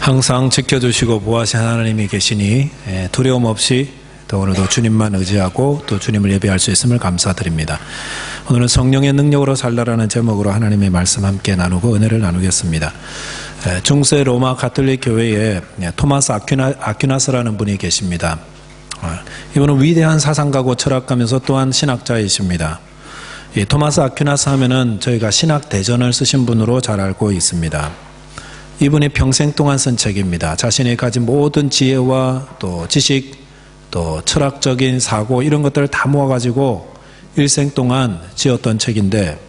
항상 지켜주시고 보호하신 하나님이 계시니 두려움 없이 또 오늘도 주님만 의지하고 또 주님을 예배할 수 있음을 감사드립니다. 오늘은 성령의 능력으로 살라라는 제목으로 하나님의 말씀 함께 나누고 은혜를 나누겠습니다. 중세 로마 가톨릭 교회에 토마스 아퀴나스라는 분이 계십니다. 이분은 위대한 사상가고 철학가면서 또한 신학자이십니다. 이 토마스 아퀴나스 하면은 저희가 신학 대전을 쓰신 분으로 잘 알고 있습니다. 이분이 평생 동안 쓴 책입니다. 자신이 가진 모든 지혜와 또 지식, 또 철학적인 사고 이런 것들을 다 모아가지고 일생 동안 지었던 책인데,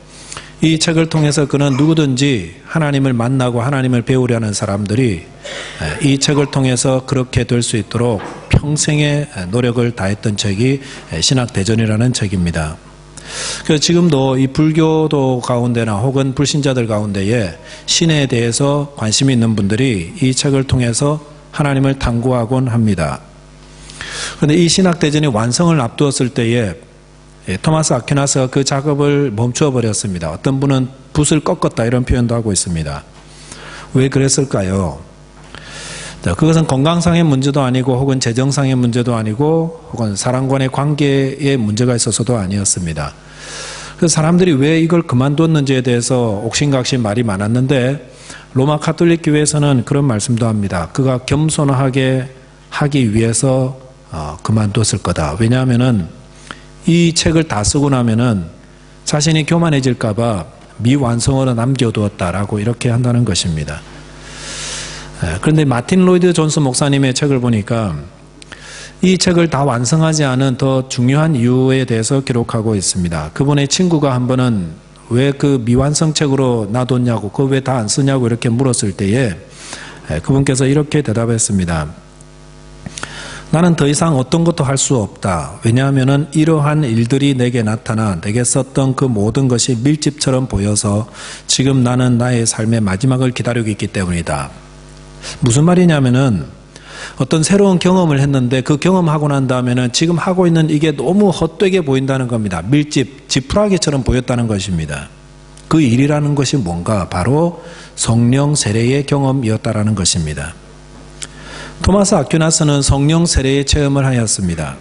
이 책을 통해서 그는 누구든지 하나님을 만나고 하나님을 배우려는 사람들이 이 책을 통해서 그렇게 될 수 있도록 평생의 노력을 다했던 책이 신학대전이라는 책입니다. 그래서 지금도 이 불교도 가운데나 혹은 불신자들 가운데에 신에 대해서 관심이 있는 분들이 이 책을 통해서 하나님을 탐구하곤 합니다. 그런데 이 신학대전이 완성을 앞두었을 때에 토마스 아퀴나스가 그 작업을 멈추어 버렸습니다. 어떤 분은 붓을 꺾었다 이런 표현도 하고 있습니다. 왜 그랬을까요? 그것은 건강상의 문제도 아니고 혹은 재정상의 문제도 아니고 혹은 사람간의 관계에 문제가 있어서도 아니었습니다. 그래서 사람들이 왜 이걸 그만뒀는지에 대해서 옥신각신 말이 많았는데, 로마 가톨릭 교회에서는 그런 말씀도 합니다. 그가 겸손하게 하기 위해서 그만뒀을 거다. 왜냐하면은 이 책을 다 쓰고 나면은 자신이 교만해질까봐 미완성으로 남겨두었다라고 이렇게 한다는 것입니다. 그런데 마틴 로이드 존스 목사님의 책을 보니까 이 책을 다 완성하지 않은 더 중요한 이유에 대해서 기록하고 있습니다. 그분의 친구가 한 번은 왜 그 미완성 책으로 놔뒀냐고, 그거 왜 다 안 쓰냐고 이렇게 물었을 때에 그분께서 이렇게 대답했습니다. 나는 더 이상 어떤 것도 할 수 없다. 왜냐하면 이러한 일들이 내게 나타나 내게 썼던 그 모든 것이 밀집처럼 보여서 지금 나는 나의 삶의 마지막을 기다리고 있기 때문이다. 무슨 말이냐면은 어떤 새로운 경험을 했는데 그 경험하고 난 다음에는 지금 하고 있는 이게 너무 헛되게 보인다는 겁니다. 지푸라기처럼 보였다는 것입니다. 그 일이라는 것이 뭔가? 바로 성령 세례의 경험이었다라는 것입니다. 토마스 아퀴나스는 성령 세례의 체험을 하였습니다.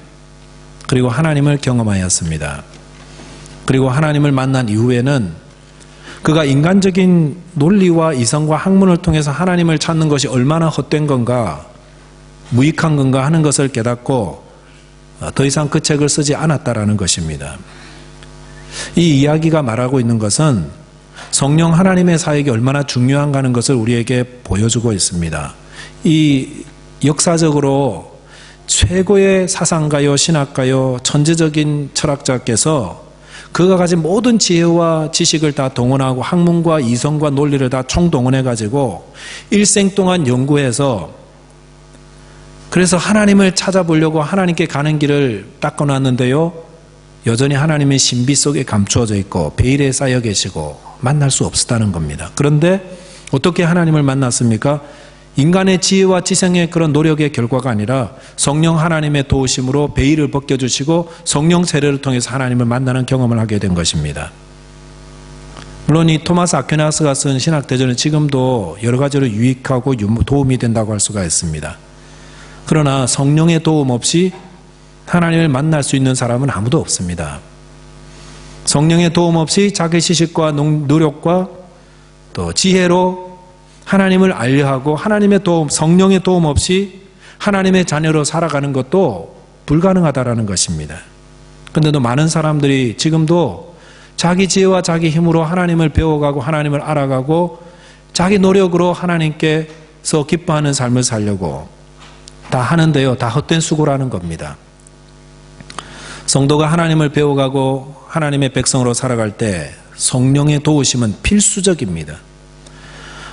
그리고 하나님을 경험하였습니다. 그리고 하나님을 만난 이후에는 그가 인간적인 논리와 이성과 학문을 통해서 하나님을 찾는 것이 얼마나 헛된 건가, 무익한 건가 하는 것을 깨닫고 더 이상 그 책을 쓰지 않았다라는 것입니다. 이 이야기가 말하고 있는 것은 성령 하나님의 사역이 얼마나 중요한가 하는 것을 우리에게 보여주고 있습니다. 이 역사적으로 최고의 사상가요, 신학가요, 천재적인 철학자께서 그가 가진 모든 지혜와 지식을 다 동원하고 학문과 이성과 논리를 다 총동원해가지고 일생 동안 연구해서, 그래서 하나님을 찾아보려고 하나님께 가는 길을 닦아놨는데요, 여전히 하나님의 신비 속에 감추어져 있고 베일에 쌓여 계시고 만날 수 없었다는 겁니다. 그런데 어떻게 하나님을 만났습니까? 인간의 지혜와 지성의 그런 노력의 결과가 아니라 성령 하나님의 도우심으로 베일을 벗겨주시고 성령 세례를 통해서 하나님을 만나는 경험을 하게 된 것입니다. 물론 이 토마스 아퀴나스가 쓴 신학대전은 지금도 여러 가지로 유익하고 도움이 된다고 할 수가 있습니다. 그러나 성령의 도움 없이 하나님을 만날 수 있는 사람은 아무도 없습니다. 성령의 도움 없이 자기 지식과 노력과 또 지혜로 하나님을 알려하고 하나님의 도움, 성령의 도움 없이 하나님의 자녀로 살아가는 것도 불가능하다라는 것입니다. 그런데도 많은 사람들이 지금도 자기 지혜와 자기 힘으로 하나님을 배워가고 하나님을 알아가고 자기 노력으로 하나님께서 기뻐하는 삶을 살려고 다 하는데요, 다 헛된 수고라는 겁니다. 성도가 하나님을 배워가고 하나님의 백성으로 살아갈 때 성령의 도우심은 필수적입니다.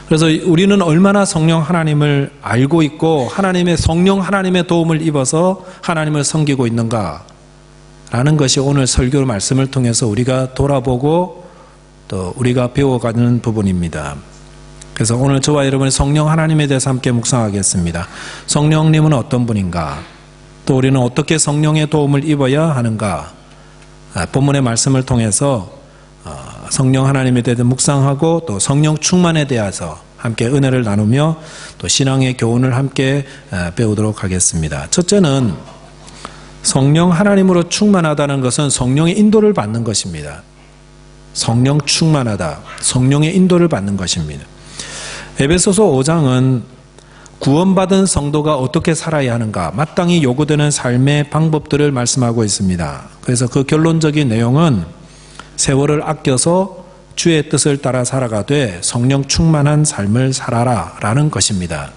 그래서 우리는 얼마나 성령 하나님을 알고 있고 하나님의 성령 하나님의 도움을 입어서 하나님을 섬기고 있는가 라는 것이 오늘 설교 말씀을 통해서 우리가 돌아보고 또 우리가 배워가는 부분입니다. 그래서 오늘 저와 여러분이 성령 하나님에 대해서 함께 묵상하겠습니다. 성령님은 어떤 분인가? 또 우리는 어떻게 성령의 도움을 입어야 하는가? 본문의 말씀을 통해서 성령 하나님에 대해서 묵상하고 또 성령 충만에 대해서 함께 은혜를 나누며 또 신앙의 교훈을 함께 배우도록 하겠습니다. 첫째는 성령 하나님으로 충만하다는 것은 성령의 인도를 받는 것입니다. 성령 충만하다, 성령의 인도를 받는 것입니다. 에베소서 5장은 구원받은 성도가 어떻게 살아야 하는가, 마땅히 요구되는 삶의 방법들을 말씀하고 있습니다. 그래서 그 결론적인 내용은 세월을 아껴서 주의 뜻을 따라 살아가되 성령 충만한 삶을 살아라 라는 것입니다.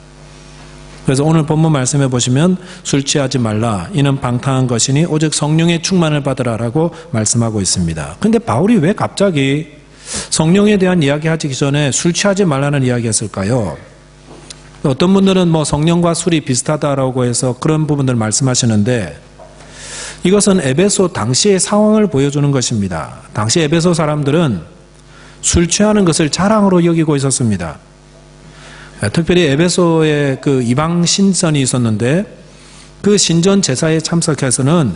그래서 오늘 본문 말씀해 보시면 술 취하지 말라, 이는 방탕한 것이니 오직 성령의 충만을 받으라라고 말씀하고 있습니다. 그런데 바울이 왜 갑자기 성령에 대한 이야기 하기 전에 술 취하지 말라는 이야기 했을까요? 어떤 분들은 성령과 술이 비슷하다라고 해서 그런 부분들 말씀하시는데, 이것은 에베소 당시의 상황을 보여주는 것입니다. 당시 에베소 사람들은 술 취하는 것을 자랑으로 여기고 있었습니다. 특별히 에베소에 그 이방 신전이 있었는데 그 신전 제사에 참석해서는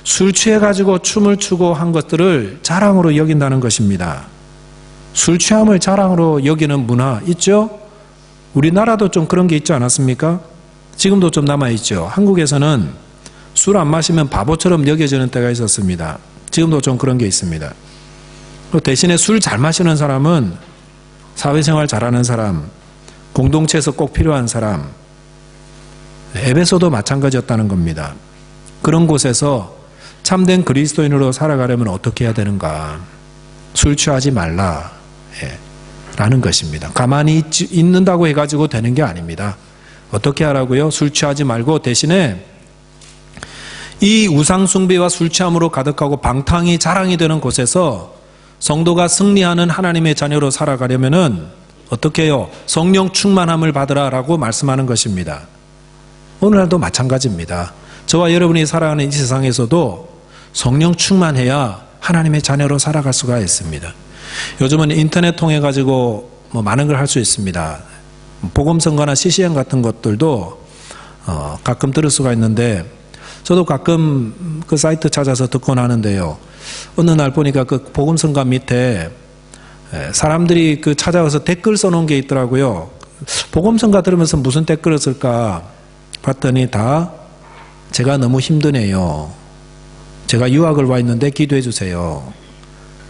술 취해가지고 춤을 추고 한 것들을 자랑으로 여긴다는 것입니다. 술 취함을 자랑으로 여기는 문화 있죠? 우리나라도 좀 그런 게 있지 않았습니까? 지금도 좀 남아있죠. 한국에서는 술 안 마시면 바보처럼 여겨지는 때가 있었습니다. 지금도 좀 그런 게 있습니다. 대신에 술 잘 마시는 사람은 사회생활 잘하는 사람, 공동체에서 꼭 필요한 사람, 에베소도 마찬가지였다는 겁니다. 그런 곳에서 참된 그리스도인으로 살아가려면 어떻게 해야 되는가? 술 취하지 말라 라는 것입니다. 가만히 있는다고 해가지고 되는 게 아닙니다. 어떻게 하라고요? 술 취하지 말고 대신에 이 우상숭배와 술 취함으로 가득하고 방탕이 자랑이 되는 곳에서 성도가 승리하는 하나님의 자녀로 살아가려면은 어떻게 해요? 성령 충만함을 받으라라고 말씀하는 것입니다. 오늘날도 마찬가지입니다. 저와 여러분이 살아가는 이 세상에서도 성령 충만해야 하나님의 자녀로 살아갈 수가 있습니다. 요즘은 인터넷 통해 가지고 많은 걸 할 수 있습니다. 복음성가나 CCM 같은 것들도 가끔 들을 수가 있는데, 저도 가끔 그 사이트 찾아서 듣곤 하는데요. 어느 날 보니까 그 복음성가 밑에 사람들이 그 찾아와서 댓글 써놓은 게 있더라고요. 복음성가 들으면서 무슨 댓글을 쓸까 봤더니 다 제가 너무 힘드네요. 제가 유학을 와 있는데 기도해 주세요.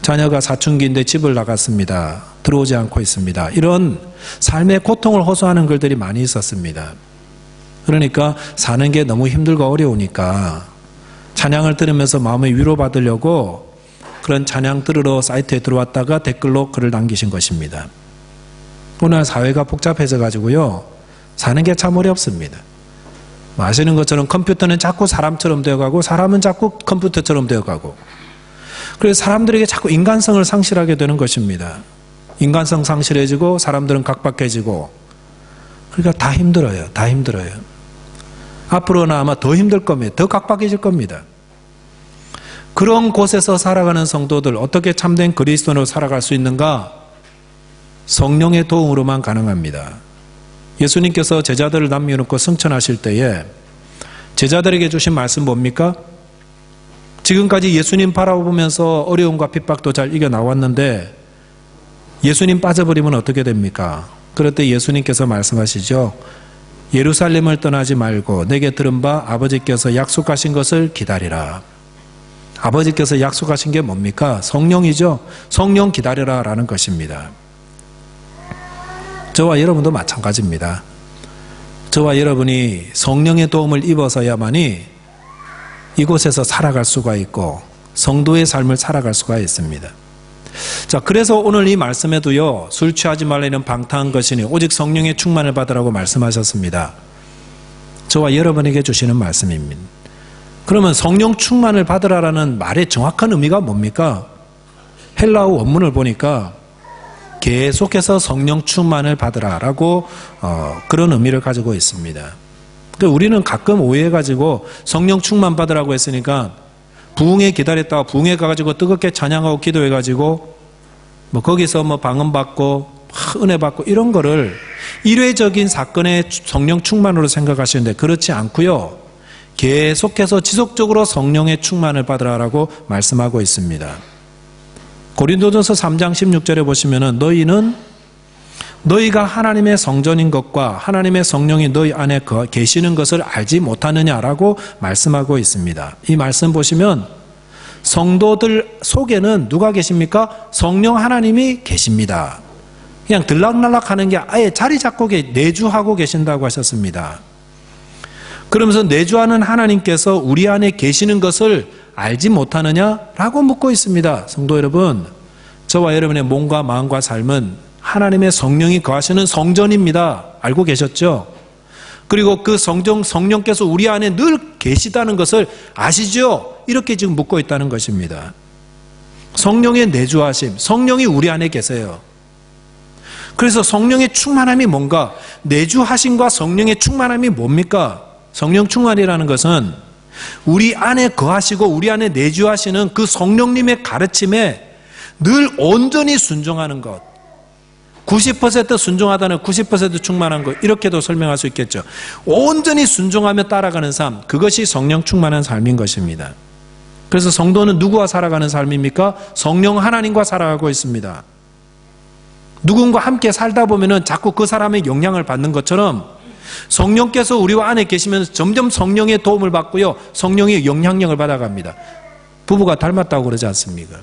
자녀가 사춘기인데 집을 나갔습니다. 들어오지 않고 있습니다. 이런 삶의 고통을 호소하는 글들이 많이 있었습니다. 그러니까 사는 게 너무 힘들고 어려우니까 찬양을 들으면서 마음을 위로받으려고 그런 찬양 들으러 사이트에 들어왔다가 댓글로 글을 남기신 것입니다. 오늘 사회가 복잡해져 가지고요, 사는 게 참 어렵습니다. 아시는 것처럼 컴퓨터는 자꾸 사람처럼 되어가고 사람은 자꾸 컴퓨터처럼 되어가고, 그래서 사람들에게 자꾸 인간성을 상실하게 되는 것입니다. 인간성 상실해지고 사람들은 각박해지고, 그러니까 다 힘들어요. 다 힘들어요. 앞으로는 아마 더 힘들 겁니다. 더 각박해질 겁니다. 그런 곳에서 살아가는 성도들, 어떻게 참된 그리스도인으로 살아갈 수 있는가? 성령의 도움으로만 가능합니다. 예수님께서 제자들을 남겨놓고 승천하실 때에 제자들에게 주신 말씀 뭡니까? 지금까지 예수님 바라보면서 어려움과 핍박도 잘 이겨나왔는데 예수님 빠져버리면 어떻게 됩니까? 그럴 때 예수님께서 말씀하시죠. 예루살렘을 떠나지 말고 내게 들은 바 아버지께서 약속하신 것을 기다리라. 아버지께서 약속하신 게 뭡니까? 성령이죠. 성령 기다려라 라는 것입니다. 저와 여러분도 마찬가지입니다. 저와 여러분이 성령의 도움을 입어서야만이 이곳에서 살아갈 수가 있고 성도의 삶을 살아갈 수가 있습니다. 자, 그래서 오늘 이 말씀에도요, 술 취하지 말라는 방탕한 것이니 오직 성령의 충만을 받으라고 말씀하셨습니다. 저와 여러분에게 주시는 말씀입니다. 그러면 성령 충만을 받으라라는 말의 정확한 의미가 뭡니까? 헬라어 원문을 보니까 계속해서 성령 충만을 받으라라고 그런 의미를 가지고 있습니다. 그러니까 우리는 가끔 오해해가지고 성령 충만 받으라고 했으니까 부흥회 기다렸다가 부흥회 가가지고 뜨겁게 찬양하고 기도해가지고 거기서 방언받고 은혜 받고 이런 거를 일회적인 사건의 성령 충만으로 생각하시는데 그렇지 않고요. 계속해서 지속적으로 성령의 충만을 받으라라고 말씀하고 있습니다. 고린도전서 3장 16절에 보시면은 너희는 너희가 하나님의 성전인 것과 하나님의 성령이 너희 안에 계시는 것을 알지 못하느냐라고 말씀하고 있습니다. 이 말씀 보시면 성도들 속에는 누가 계십니까? 성령 하나님이 계십니다. 그냥 들락날락 하는 게 아예 자리 잡고 내주하고 계신다고 하셨습니다. 그러면서 내주하는 하나님께서 우리 안에 계시는 것을 알지 못하느냐라고 묻고 있습니다. 성도 여러분, 저와 여러분의 몸과 마음과 삶은 하나님의 성령이 거하시는 성전입니다. 알고 계셨죠? 그리고 그 성령께서 우리 안에 늘 계시다는 것을 아시죠? 이렇게 지금 묻고 있다는 것입니다. 성령의 내주하심, 성령이 우리 안에 계세요. 그래서 성령의 충만함이 뭔가? 내주하심과 성령의 충만함이 뭡니까? 성령 충만이라는 것은 우리 안에 거하시고 우리 안에 내주하시는 그 성령님의 가르침에 늘 온전히 순종하는 것. 90% 순종하다는 90% 충만한 것, 이렇게도 설명할 수 있겠죠. 온전히 순종하며 따라가는 삶, 그것이 성령 충만한 삶인 것입니다. 그래서 성도는 누구와 살아가는 삶입니까? 성령 하나님과 살아가고 있습니다. 누군가 함께 살다 보면은 자꾸 그 사람의 영향을 받는 것처럼 성령께서 우리와 안에 계시면서 점점 성령의 도움을 받고요, 성령의 영향력을 받아갑니다. 부부가 닮았다고 그러지 않습니까?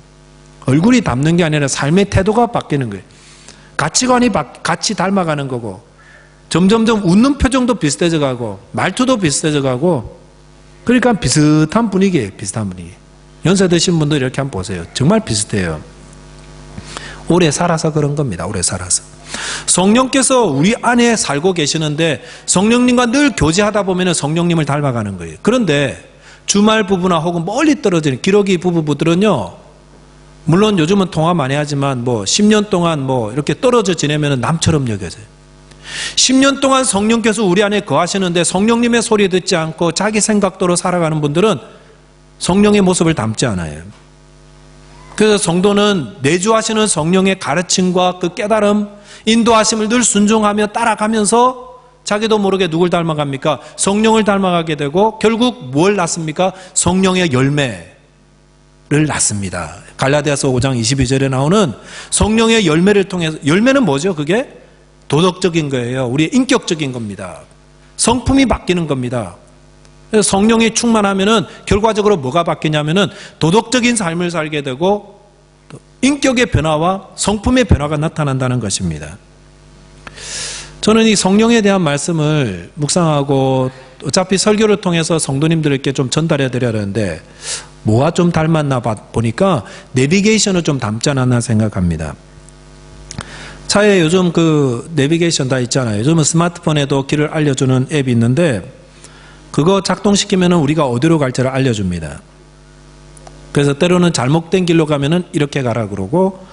얼굴이 닮는 게 아니라 삶의 태도가 바뀌는 거예요. 가치관이 같이 닮아가는 거고, 점점점 웃는 표정도 비슷해져 가고, 말투도 비슷해져 가고, 그러니까 비슷한 분위기예요. 비슷한 분위기. 연세 드신 분들 이렇게 한번 보세요. 정말 비슷해요. 오래 살아서 그런 겁니다. 오래 살아서. 성령께서 우리 안에 살고 계시는데 성령님과 늘 교제하다 보면 성령님을 닮아가는 거예요. 그런데 주말 부부나 혹은 멀리 떨어지는 기러기 부부들은요, 물론 요즘은 통화 많이 하지만 10년 동안 이렇게 떨어져 지내면 남처럼 여겨져요. 10년 동안 성령께서 우리 안에 거하시는데 성령님의 소리 듣지 않고 자기 생각대로 살아가는 분들은 성령의 모습을 닮지 않아요. 그래서 성도는 내주하시는 성령의 가르침과 그 깨달음, 인도하심을 늘 순종하며 따라가면서 자기도 모르게 누굴 닮아갑니까? 성령을 닮아가게 되고 결국 뭘 낳습니까? 성령의 열매를 낳습니다. 갈라디아서 5장 22절에 나오는 성령의 열매를 통해서, 열매는 뭐죠? 그게 도덕적인 거예요. 우리의 인격적인 겁니다. 성품이 바뀌는 겁니다. 그래서 성령이 충만하면은 결과적으로 뭐가 바뀌냐면은 도덕적인 삶을 살게 되고 인격의 변화와 성품의 변화가 나타난다는 것입니다. 저는 이 성령에 대한 말씀을 묵상하고 어차피 설교를 통해서 성도님들에게 좀 전달해 드려야 하는데 뭐가 좀 닮았나 보니까 내비게이션을 좀 닮지 않았나 생각합니다. 차에 요즘 그 내비게이션 다 있잖아요. 요즘은 스마트폰에도 길을 알려주는 앱이 있는데 그거 작동시키면 우리가 어디로 갈지를 알려줍니다. 그래서 때로는 잘못된 길로 가면은 이렇게 가라 그러고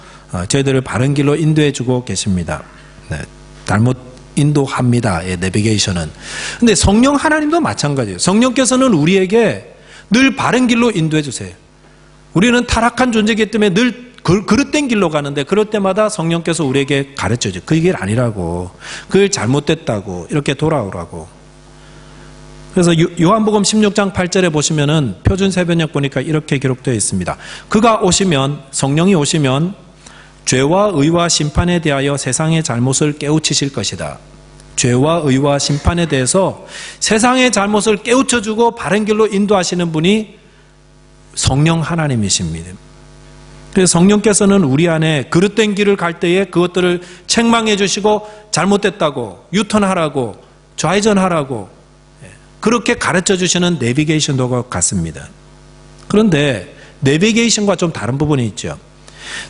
저희들을 바른 길로 인도해 주고 계십니다. 네, 잘못 인도합니다. 예, 내비게이션은. 근데 성령 하나님도 마찬가지예요. 성령께서는 우리에게 늘 바른 길로 인도해 주세요. 우리는 타락한 존재이기 때문에 늘 그릇된 길로 가는데 그럴 때마다 성령께서 우리에게 가르쳐줘요. 그 길 아니라고, 그 길 잘못됐다고, 이렇게 돌아오라고. 그래서 요한복음 16장 8절에 보시면은 표준 세번역 보니까 이렇게 기록되어 있습니다. 그가 오시면, 성령이 오시면 죄와 의와 심판에 대하여 세상의 잘못을 깨우치실 것이다. 죄와 의와 심판에 대해서 세상의 잘못을 깨우쳐주고 바른 길로 인도하시는 분이 성령 하나님이십니다. 그래서 성령께서는 우리 안에 그릇된 길을 갈 때에 그것들을 책망해 주시고 잘못됐다고, 유턴하라고, 좌회전하라고 그렇게 가르쳐 주시는 내비게이션도 같습니다. 그런데 내비게이션과 좀 다른 부분이 있죠.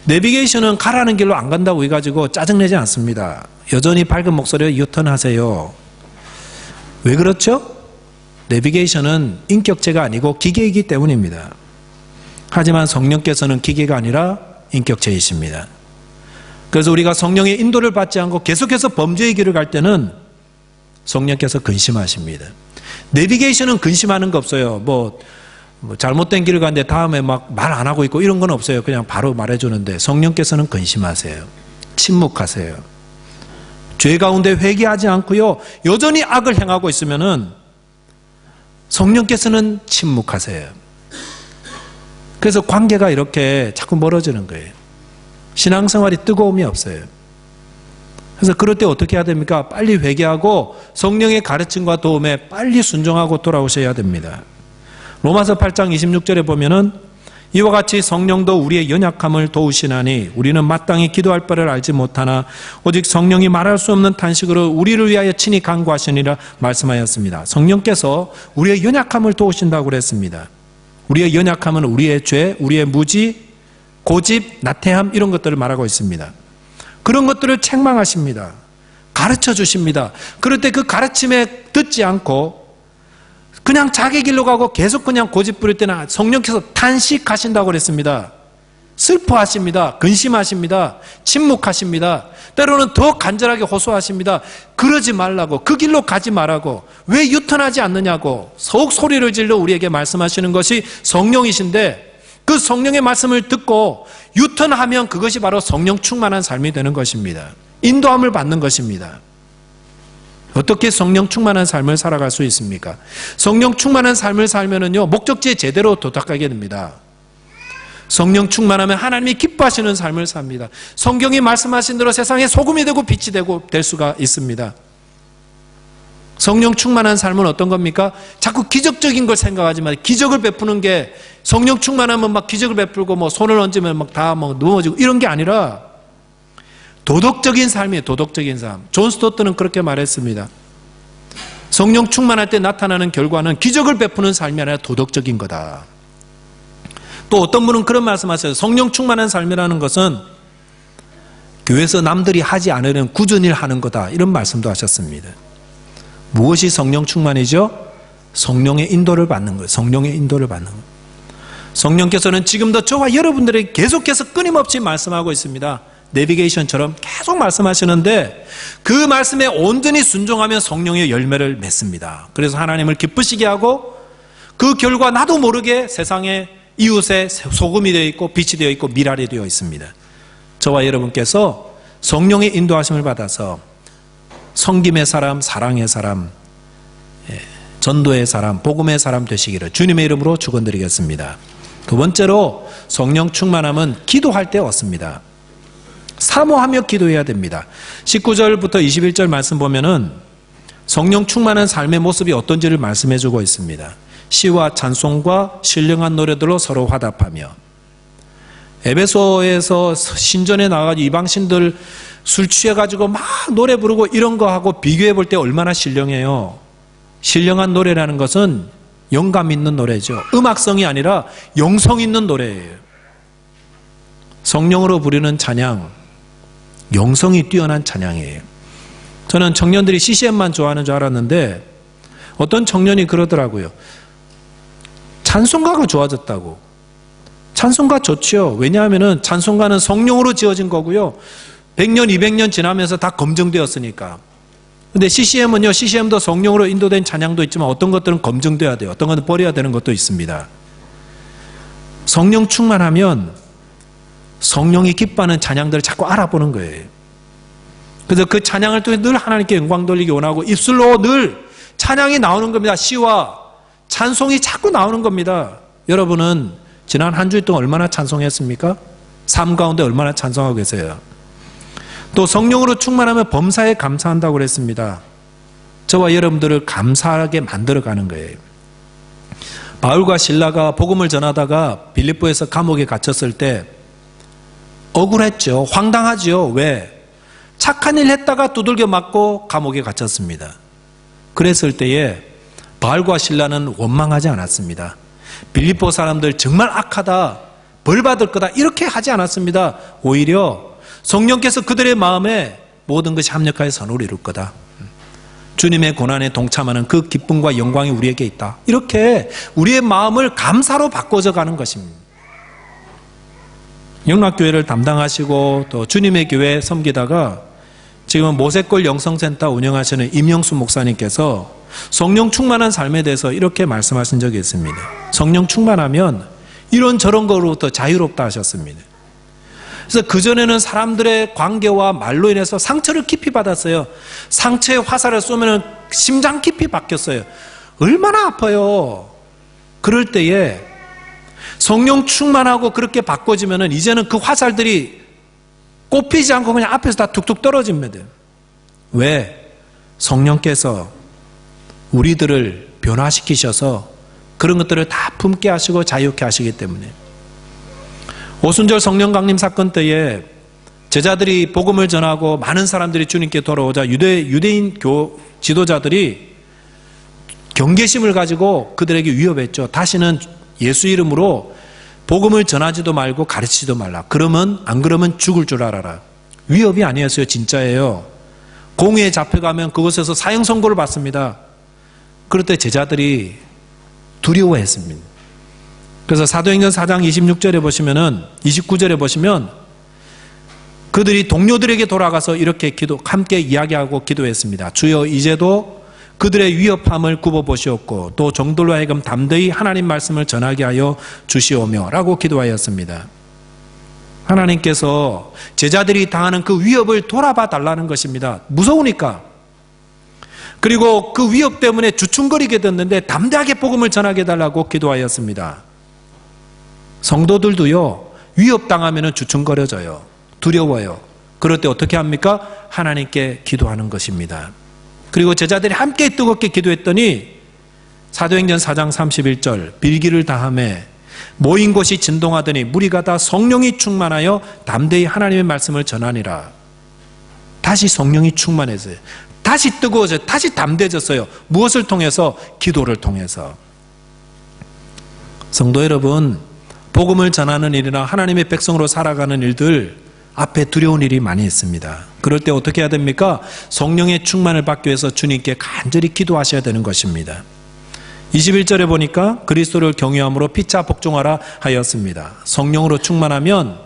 내비게이션은 가라는 길로 안 간다고 해가지고 짜증내지 않습니다. 여전히 밝은 목소리로 유턴하세요. 왜 그렇죠? 내비게이션은 인격체가 아니고 기계이기 때문입니다. 하지만 성령께서는 기계가 아니라 인격체이십니다. 그래서 우리가 성령의 인도를 받지 않고 계속해서 범죄의 길을 갈 때는 성령께서 근심하십니다. 내비게이션은 근심하는 거 없어요. 뭐 잘못된 길을 가는데 다음에 막 말 안 하고 있고 이런 건 없어요. 그냥 바로 말해주는데 성령께서는 근심하세요. 침묵하세요. 죄 가운데 회개하지 않고요, 여전히 악을 행하고 있으면은 성령께서는 침묵하세요. 그래서 관계가 이렇게 자꾸 멀어지는 거예요. 신앙생활이 뜨거움이 없어요. 그래서 그럴 때 어떻게 해야 됩니까? 빨리 회개하고 성령의 가르침과 도움에 빨리 순종하고 돌아오셔야 됩니다. 로마서 8장 26절에 보면은 이와 같이 성령도 우리의 연약함을 도우시나니 우리는 마땅히 기도할 바를 알지 못하나 오직 성령이 말할 수 없는 탄식으로 우리를 위하여 친히 간구하시니라 말씀하였습니다. 성령께서 우리의 연약함을 도우신다고 그랬습니다. 우리의 연약함은 우리의 죄, 우리의 무지, 고집, 나태함 이런 것들을 말하고 있습니다. 그런 것들을 책망하십니다. 가르쳐 주십니다. 그럴 때 그 가르침에 듣지 않고 그냥 자기 길로 가고 계속 그냥 고집 부릴 때는 성령께서 탄식하신다고 그랬습니다. 슬퍼하십니다. 근심하십니다. 침묵하십니다. 때로는 더 간절하게 호소하십니다. 그러지 말라고, 그 길로 가지 말라고, 왜 유턴하지 않느냐고 속 소리를 질러 우리에게 말씀하시는 것이 성령이신데 그 성령의 말씀을 듣고 유턴하면 그것이 바로 성령 충만한 삶이 되는 것입니다. 인도함을 받는 것입니다. 어떻게 성령 충만한 삶을 살아갈 수 있습니까? 성령 충만한 삶을 살면은요, 목적지에 제대로 도착하게 됩니다. 성령 충만하면 하나님이 기뻐하시는 삶을 삽니다. 성경이 말씀하신 대로 세상에 소금이 되고 빛이 되고 될 수가 있습니다. 성령 충만한 삶은 어떤 겁니까? 자꾸 기적적인 걸 생각하지만 기적을 베푸는 게 성령 충만하면 막 기적을 베풀고 뭐 손을 얹으면 막 다 뭐 넘어지고 이런 게 아니라 도덕적인 삶이에요. 도덕적인 삶. 존 스토트는 그렇게 말했습니다. 성령 충만할 때 나타나는 결과는 기적을 베푸는 삶이 아니라 도덕적인 거다. 또 어떤 분은 그런 말씀하세요. 성령 충만한 삶이라는 것은 교회에서 남들이 하지 않으려는 굳은 일 하는 거다. 이런 말씀도 하셨습니다. 무엇이 성령 충만이죠? 성령의 인도를 받는 거예요. 성령의 인도를 받는 거예요. 성령께서는 지금도 저와 여러분들에게 계속해서 끊임없이 말씀하고 있습니다. 내비게이션처럼 계속 말씀하시는데 그 말씀에 온전히 순종하면 성령의 열매를 맺습니다. 그래서 하나님을 기쁘시게 하고 그 결과 나도 모르게 세상에 이웃에 소금이 되어 있고 빛이 되어 있고 미랄이 되어 있습니다. 저와 여러분께서 성령의 인도하심을 받아서 성김의 사람, 사랑의 사람, 전도의 사람, 복음의 사람 되시기를 주님의 이름으로 축원드리겠습니다. 두 번째로 성령 충만함은 기도할 때 얻습니다. 사모하며 기도해야 됩니다. 19절부터 21절 말씀 보면은 성령 충만한 삶의 모습이 어떤지를 말씀해주고 있습니다. 시와 찬송과 신령한 노래들로 서로 화답하며. 에베소에서 신전에 나가가지고 이방신들 술 취해가지고 막 노래 부르고 이런 거 하고 비교해 볼 때 얼마나 신령해요. 신령한 노래라는 것은 영감 있는 노래죠. 음악성이 아니라 영성 있는 노래예요. 성령으로 부르는 찬양, 영성이 뛰어난 찬양이에요. 저는 청년들이 CCM만 좋아하는 줄 알았는데 어떤 청년이 그러더라고요. 찬송가가 좋아졌다고. 찬송가 좋죠. 왜냐하면 찬송가는 성령으로 지어진 거고요. 100년, 200년 지나면서 다 검증되었으니까. 근데 CCM은요, CCM도 성령으로 인도된 찬양도 있지만 어떤 것들은 검증돼야 돼요. 어떤 것은 버려야 되는 것도 있습니다. 성령 충만하면 성령이 기뻐하는 찬양들을 자꾸 알아보는 거예요. 그래서 그 찬양을 통해 늘 하나님께 영광 돌리기 원하고 입술로 늘 찬양이 나오는 겁니다. 시와 찬송이 자꾸 나오는 겁니다. 여러분은 지난 한 주일 동안 얼마나 찬송했습니까? 삶 가운데 얼마나 찬송하고 계세요? 또 성령으로 충만하면 범사에 감사한다고 그랬습니다. 저와 여러분들을 감사하게 만들어가는 거예요. 바울과 실라가 복음을 전하다가 빌립보에서 감옥에 갇혔을 때 억울했죠. 황당하죠. 왜? 착한 일 했다가 두들겨 맞고 감옥에 갇혔습니다. 그랬을 때에 바울과 실라는 원망하지 않았습니다. 빌립보 사람들 정말 악하다, 벌 받을 거다 이렇게 하지 않았습니다. 오히려 성령께서 그들의 마음에 모든 것이 합력하여 선을 이룰 거다. 주님의 고난에 동참하는 그 기쁨과 영광이 우리에게 있다. 이렇게 우리의 마음을 감사로 바꿔져 가는 것입니다. 영락교회를 담당하시고 또 주님의 교회 섬기다가 지금 모세골 영성센터 운영하시는 임영수 목사님께서 성령 충만한 삶에 대해서 이렇게 말씀하신 적이 있습니다. 성령 충만하면 이런저런 거로부터 자유롭다 하셨습니다. 그래서 그전에는 사람들의 관계와 말로 인해서 상처를 깊이 받았어요. 상처에 화살을 쏘면 심장 깊이 박혔어요. 얼마나 아파요. 그럴 때에 성령 충만하고 그렇게 바꿔지면 이제는 그 화살들이 꼽히지 않고 그냥 앞에서 다 툭툭 떨어집니다. 왜? 성령께서 우리들을 변화시키셔서 그런 것들을 다 품게 하시고 자유케 하시기 때문에. 오순절 성령 강림 사건 때에 제자들이 복음을 전하고 많은 사람들이 주님께 돌아오자 유대인 지도자들이 경계심을 가지고 그들에게 위협했죠. 다시는 예수 이름으로 복음을 전하지도 말고 가르치지도 말라. 안 그러면 죽을 줄 알아라. 위협이 아니었어요. 진짜예요. 공회에 잡혀가면 그곳에서 사형 선고를 받습니다. 그럴 때 제자들이 두려워했습니다. 그래서 사도행전 4장 29절에 보시면 그들이 동료들에게 돌아가서 이렇게 함께 이야기하고 기도했습니다. 주여, 이제도 그들의 위협함을 굽어보시옵고 또 종들로 하여금 담대히 하나님 말씀을 전하게 하여 주시오며 라고 기도하였습니다. 하나님께서 제자들이 당하는 그 위협을 돌아봐 달라는 것입니다. 무서우니까. 그리고 그 위협 때문에 주춤거리게 됐는데 담대하게 복음을 전하게 해달라고 기도하였습니다. 성도들도요, 위협당하면 주춤거려져요. 두려워요. 그럴 때 어떻게 합니까? 하나님께 기도하는 것입니다. 그리고 제자들이 함께 뜨겁게 기도했더니 사도행전 4장 31절 빌기를 다하매 모인 곳이 진동하더니 무리가 다 성령이 충만하여 담대히 하나님의 말씀을 전하니라. 다시 성령이 충만해져요. 다시 뜨거워져요. 다시 담대해졌어요. 무엇을 통해서? 기도를 통해서. 성도 여러분, 복음을 전하는 일이나 하나님의 백성으로 살아가는 일들 앞에 두려운 일이 많이 있습니다. 그럴 때 어떻게 해야 됩니까? 성령의 충만을 받기 위해서 주님께 간절히 기도하셔야 되는 것입니다. 21절에 보니까 그리스도를 경외함으로 피차 복종하라 하였습니다. 성령으로 충만하면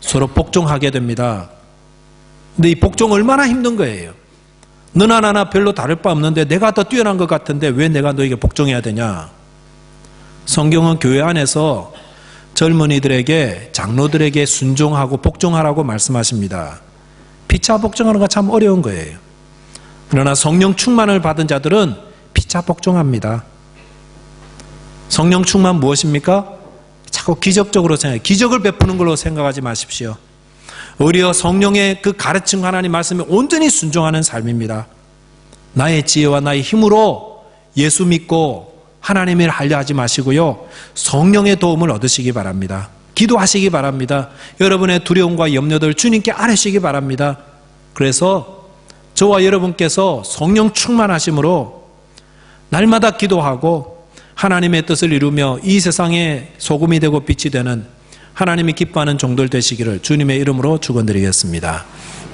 서로 복종하게 됩니다. 근데 이 복종 얼마나 힘든 거예요. 너나 나나 별로 다를 바 없는데 내가 더 뛰어난 것 같은데 왜 내가 너에게 복종해야 되냐? 성경은 교회 안에서 젊은이들에게, 장로들에게 순종하고 복종하라고 말씀하십니다. 피차 복종하는 거 참 어려운 거예요. 그러나 성령 충만을 받은 자들은 피차 복종합니다. 성령 충만 무엇입니까? 자꾸 기적적으로 생각해요. 기적을 베푸는 걸로 생각하지 마십시오. 오히려 성령의 그 가르침 하나님 말씀에 온전히 순종하는 삶입니다. 나의 지혜와 나의 힘으로 예수 믿고 하나님을 하려 하지 마시고요, 성령의 도움을 얻으시기 바랍니다. 기도하시기 바랍니다. 여러분의 두려움과 염려들 주님께 아뢰시기 바랍니다. 그래서 저와 여러분께서 성령 충만하심으로 날마다 기도하고 하나님의 뜻을 이루며 이 세상에 소금이 되고 빛이 되는 하나님이 기뻐하는 종들 되시기를 주님의 이름으로 축원드리겠습니다.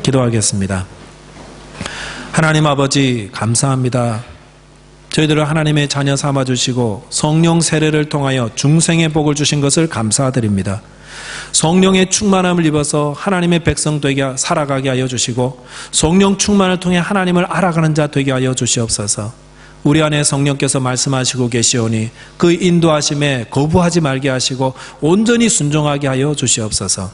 기도하겠습니다. 하나님 아버지, 감사합니다. 저희들을 하나님의 자녀 삼아주시고 성령 세례를 통하여 중생의 복을 주신 것을 감사드립니다. 성령의 충만함을 입어서 하나님의 백성 되게 살아가게 하여 주시고 성령 충만을 통해 하나님을 알아가는 자 되게 하여 주시옵소서. 우리 안에 성령께서 말씀하시고 계시오니 그 인도하심에 거부하지 말게 하시고 온전히 순종하게 하여 주시옵소서.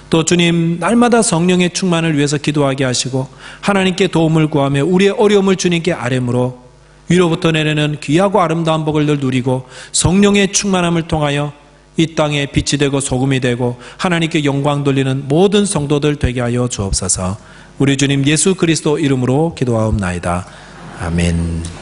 또 주님, 날마다 성령의 충만을 위해서 기도하게 하시고 하나님께 도움을 구하며 우리의 어려움을 주님께 아뢰므로 위로부터 내리는 귀하고 아름다운 복을 늘 누리고 성령의 충만함을 통하여 이 땅에 빛이 되고 소금이 되고 하나님께 영광 돌리는 모든 성도들 되게 하여 주옵소서. 우리 주님 예수 그리스도 이름으로 기도하옵나이다. 아멘.